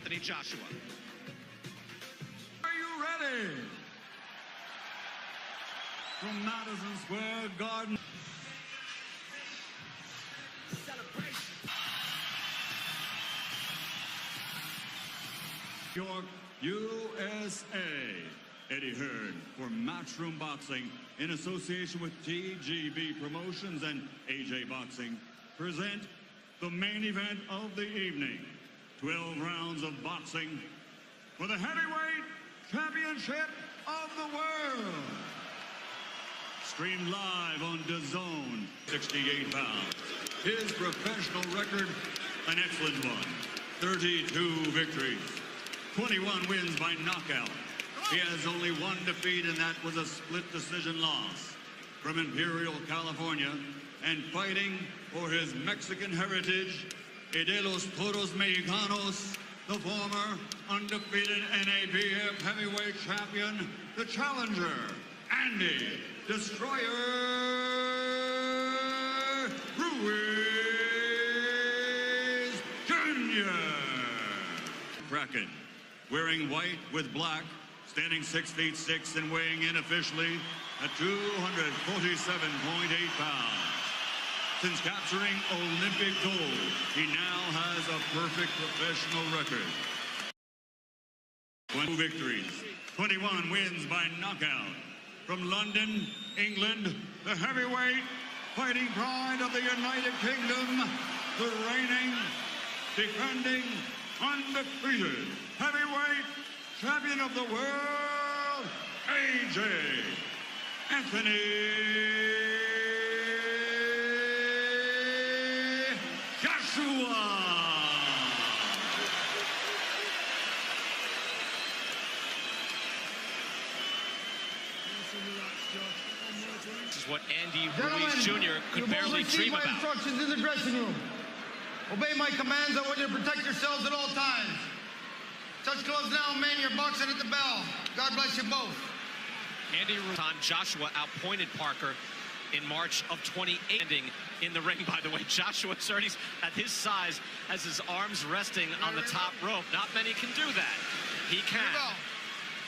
Anthony Joshua. Are you ready? From Madison Square Garden. York, USA. Eddie Hearn for Matchroom Boxing in association with TGB Promotions and AJ Boxing present the main event of the evening. 12 rounds of boxing for the heavyweight championship of the world. Streamed live on DAZN, 68 pounds. His professional record, an excellent one. 32 victories, 21 wins by knockout. He has only one defeat, and that was a split decision loss. From Imperial, California, and fighting for his Mexican heritage, de los Toros Mexicanos, the former undefeated NABF heavyweight champion, the challenger, Andy Destroyer Ruiz Jr. Bracken, wearing white with black, standing 6 feet 6 and weighing in officially at 247.8 pounds. Since capturing Olympic gold, he now has a perfect professional record. 20 victories, 21 wins by knockout. From London, England, the heavyweight fighting pride of the United Kingdom, the reigning, defending, undefeated heavyweight champion of the world, AJ Anthony Joshua. This is what Andy Ruiz Jr. could barely dream about. Instructions in the dressing room. Obey my commands. I want you to protect yourselves at all times. Touch gloves now, man. You're boxing at the bell. God bless you both. Andy Ruiz, Joshua outpointed Parker in March of 2018 in the ring. By the way, Joshua, at his size, has his arms resting on the top rope. Not many can do that. He can.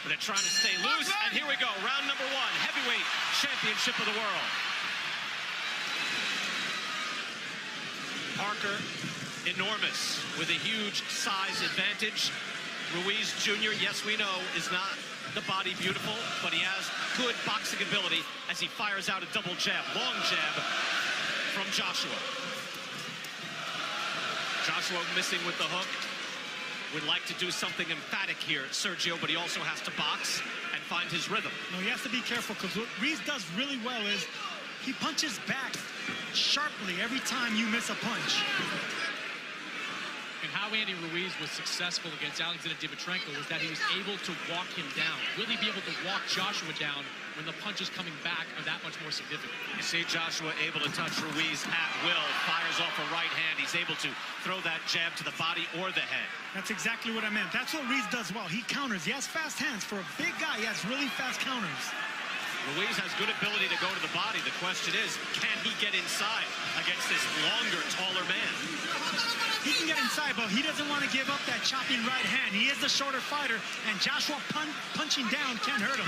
But they're trying to stay loose. And here we go. Round number 1, heavyweight championship of the world. Parker, enormous, with a huge size advantage. Ruiz Jr., yes, we know, is not the body beautiful, but he has good boxing ability as he fires out a double jab, long jab from Joshua. Joshua missing with the hook. Would like to do something emphatic here, Sergio, but he also has to box and find his rhythm. No, he has to be careful, because what Ruiz does really well is he punches back sharply every time you miss a punch. And how Andy Ruiz was successful against Alexander Dimitrenko was that he was able to walk him down. Will he be able to walk Joshua down when the punches coming back are that much more significant? You see Joshua able to touch Ruiz at will, fires off a right hand. He's able to throw that jab to the body or the head. That's exactly what I meant. That's what Ruiz does well. He counters. He has fast hands. For a big guy, he has really fast counters. Ruiz has good ability to go to the body. The question is, can he get inside against this longer, taller man? He can get inside, but he doesn't want to give up that chopping right hand. He is the shorter fighter, and Joshua punching down can't hurt him.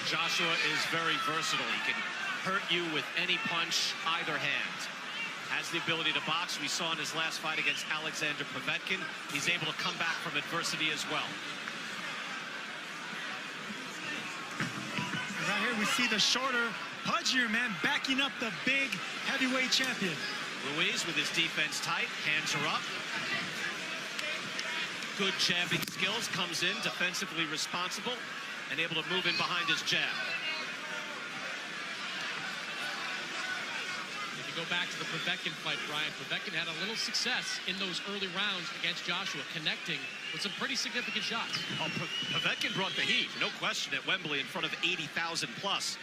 Joshua is very versatile. He can hurt you with any punch, either hand. Has the ability to box. We saw in his last fight against Alexander Povetkin. He's able to come back from adversity as well. Right here we see the shorter, pudgier man backing up the big heavyweight champion. Ruiz with his defense tight, hands are up. Good jabbing skills, comes in defensively responsible and able to move in behind his jab. If you go back to the Povetkin fight, Brian, Povetkin had a little success in those early rounds against Joshua, connecting with some pretty significant shots. Oh, Povetkin brought the heat, no question, at Wembley in front of 80,000 plus.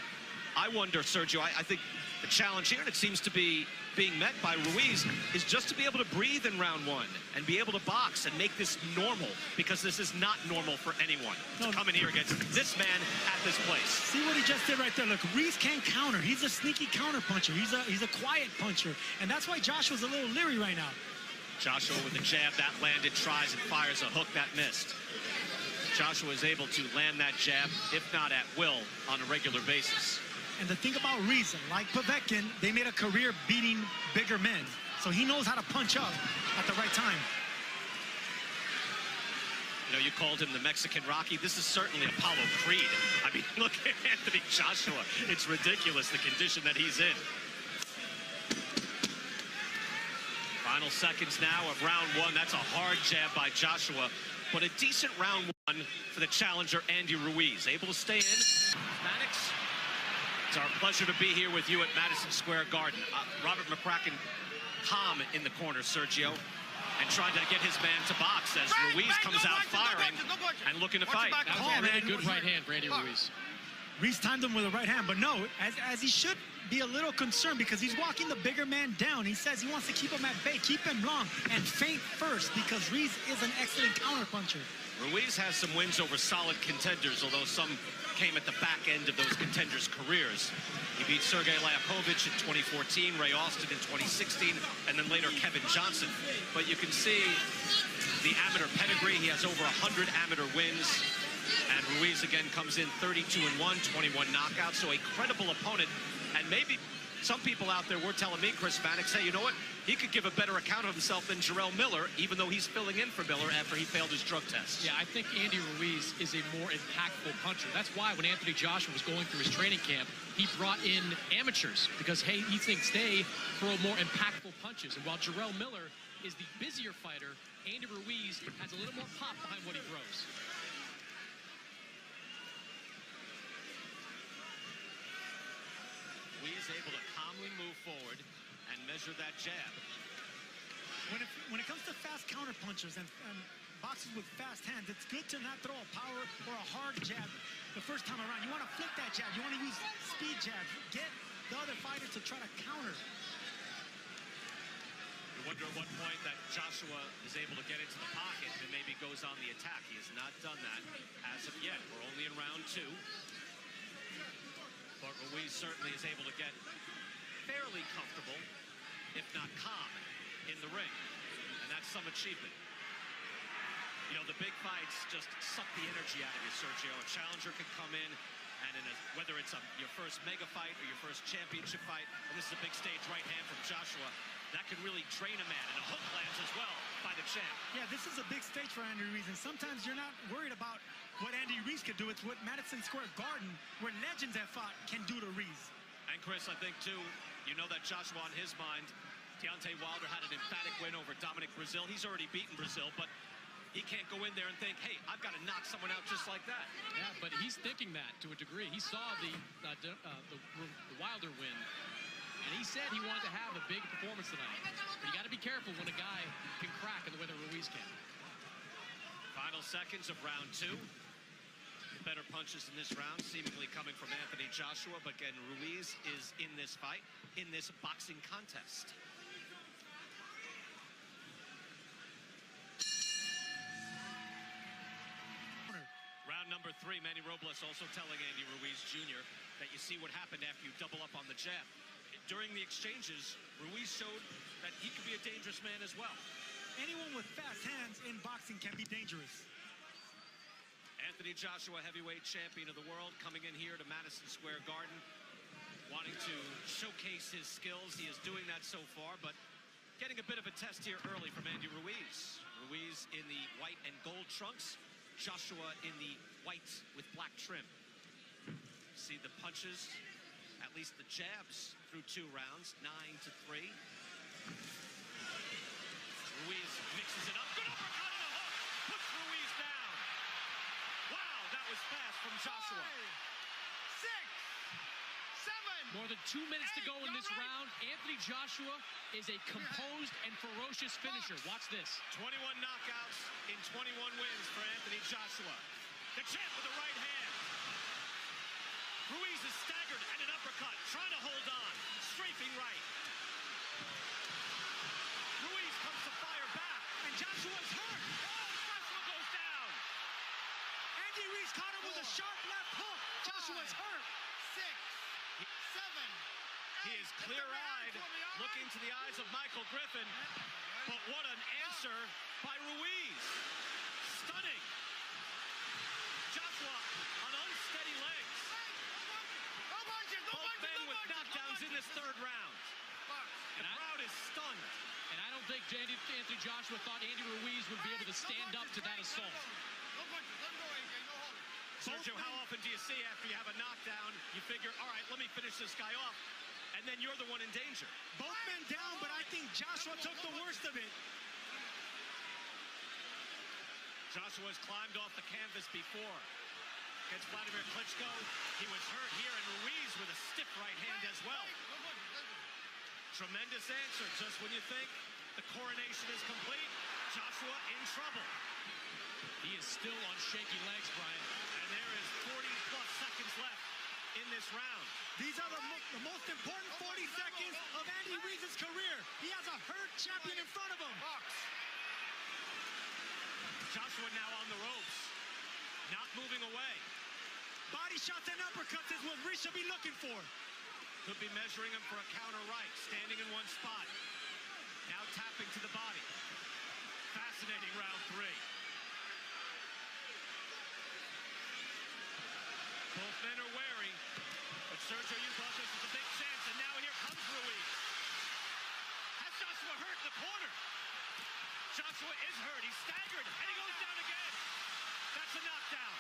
I wonder, Sergio, I think the challenge here, and it seems to be being met by Ruiz, is just to be able to breathe in round 1 and be able to box and make this normal, because this is not normal for anyone to come in here against this man at this place. See what he just did right there. Look, Ruiz can't counter. He's a sneaky counter puncher. He's a quiet puncher, and that's why Joshua's a little leery right now. Joshua with a jab that landed, tries and fires a hook that missed. Joshua is able to land that jab, if not at will, on a regular basis. And the thing about Ruiz, like Povetkin, they made a career beating bigger men. So he knows how to punch up at the right time. You know, you called him the Mexican Rocky. This is certainly Apollo Creed. I mean, look at Anthony Joshua. It's ridiculous, the condition that he's in. Final seconds now of round one. That's a hard jab by Joshua, but a decent round one for the challenger, Andy Ruiz. Able to stay in. Maddox, it's our pleasure to be here with you at Madison Square Garden. Robert McCracken calm in the corner, Sergio, and trying to get his man to box as Ruiz comes out firing and looking to fight. That was a really good right hand for Andy Ruiz. Ruiz timed him with a right hand, but no, as he should be a little concerned because he's walking the bigger man down. He says he wants to keep him at bay, keep him long, and feint first because Ruiz is an excellent counterpuncher. Ruiz has some wins over solid contenders, although some came at the back end of those contenders' careers. He beat Sergey Liakovich in 2014, Ray Austin in 2016, and then later Kevin Johnson. But you can see the amateur pedigree. He has over 100 amateur wins. And Ruiz again comes in 32-1, 21 knockouts, so a credible opponent. And maybe some people out there were telling me, Chris Mannix, hey, you know what? He could give a better account of himself than Jarrell Miller, even though he's filling in for Miller after he failed his drug test. Yeah, I think Andy Ruiz is a more impactful puncher. That's why when Anthony Joshua was going through his training camp, he brought in amateurs because, hey, he thinks they throw more impactful punches. And while Jarrell Miller is the busier fighter, Andy Ruiz has a little more pop behind what he throws. Ruiz able to calmly move forward and measure that jab. When it comes to fast counterpunchers and boxers with fast hands, it's good to not throw a power or a hard jab the first time around. You want to flip that jab. You want to use speed jabs. Get the other fighter to try to counter. You wonder at what point that Joshua is able to get into the pocket and maybe goes on the attack. He has not done that as of yet. We're only in round two. But Ruiz certainly is able to get fairly comfortable, if not calm, in the ring. And that's some achievement. You know, the big fights just suck the energy out of you, Sergio. A challenger can come in, and whether it's your first mega fight or your first championship fight, and this is a big stage right hand from Joshua, that can really drain a man. And a hook lands as well by the champ. Yeah, this is a big stage for Andy Ruiz, and sometimes you're not worried about what Andy Ruiz could do. It's what Madison Square Garden, where legends have fought, can do to Ruiz. And Chris, I think too, you know that Joshua on his mind, Deontay Wilder had an emphatic win over Dominic Brazil. He's already beaten Brazil, but he can't go in there and think, hey, I've got to knock someone out just like that. Yeah, but he's thinking that to a degree. He saw the Wilder win, and he said he wanted to have a big performance tonight. But you got to be careful when a guy can crack in the way that Ruiz can. Final seconds of round two. Better punches in this round, seemingly coming from Anthony Joshua, but again, Ruiz is in this fight, in this boxing contest. Round number three, Manny Robles also telling Andy Ruiz Jr. that you see what happened after you double up on the jab. During the exchanges, Ruiz showed that he could be a dangerous man as well. Anyone with fast hands in boxing can be dangerous. Anthony Joshua, heavyweight champion of the world, coming in here to Madison Square Garden, wanting to showcase his skills. He is doing that so far, but getting a bit of a test here early from Andy Ruiz. Ruiz in the white and gold trunks, Joshua in the white with black trim. See the punches, at least the jabs through 2 rounds, 9-3. Ruiz mixes it up. Good uppercut and a hook. Puts Ruiz down. Wow, that was fast from Joshua. 5, 6, 7. More than 2 minutes to go in this round. Anthony Joshua is a composed and ferocious finisher. Watch this. 21 knockouts in 21 wins for Anthony Joshua. The champ with the right hand. Ruiz is staggered and an uppercut, trying to hold on. Strafing right. Ruiz comes to fire back. And Joshua's hurt. Joshua goes down. Andy Ruiz caught him with a sharp left hook. Joshua's hurt. 6, 7, 8. He is clear-eyed, looking to the eyes of Michael Griffin. But what an answer by Ruiz. Stunning. Joshua on unsteady legs. Both men with knockdowns in this third round. The crowd is stunned. And I don't think Anthony Joshua thought Andy Ruiz would be able to stand up to that assault. Sergio, how often do you see after you have a knockdown, you figure, all right, let me finish this guy off, and then you're the one in danger? Both men down, but I think Joshua took the worst of it. Joshua's climbed off the canvas before. Against Vladimir Klitschko, he was hurt here, and Ruiz with a stiff right hand as well. Tremendous answer. Just when you think the coronation is complete, Joshua in trouble. He is still on shaky legs, Brian. And there is 40-plus seconds left in this round. These are the most important 40 seconds of Andy Ruiz's career. He has a hurt champion in front of him. Joshua now on the ropes, not moving away. Body shots and uppercuts is what Ruiz should be looking for. Could be measuring him for a counter right, standing in one spot. Now tapping to the body. Fascinating round three. Both men are wary, but Sergio, you thought this was a big chance, and now here comes Ruiz. Has Joshua hurt in the corner? Joshua is hurt. He's staggered, and he goes down again. That's a knockdown.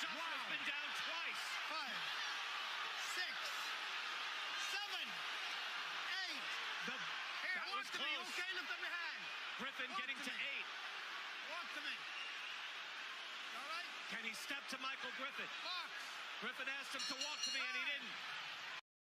Joshua's been down twice. 5, 6, 7, 8. That was Walk to me, close. okay? Lift up your hand. Griffin getting to 8. Walk to me. All right? Can he step to Michael Griffin? Box. Griffin asked him to walk to me, and he didn't.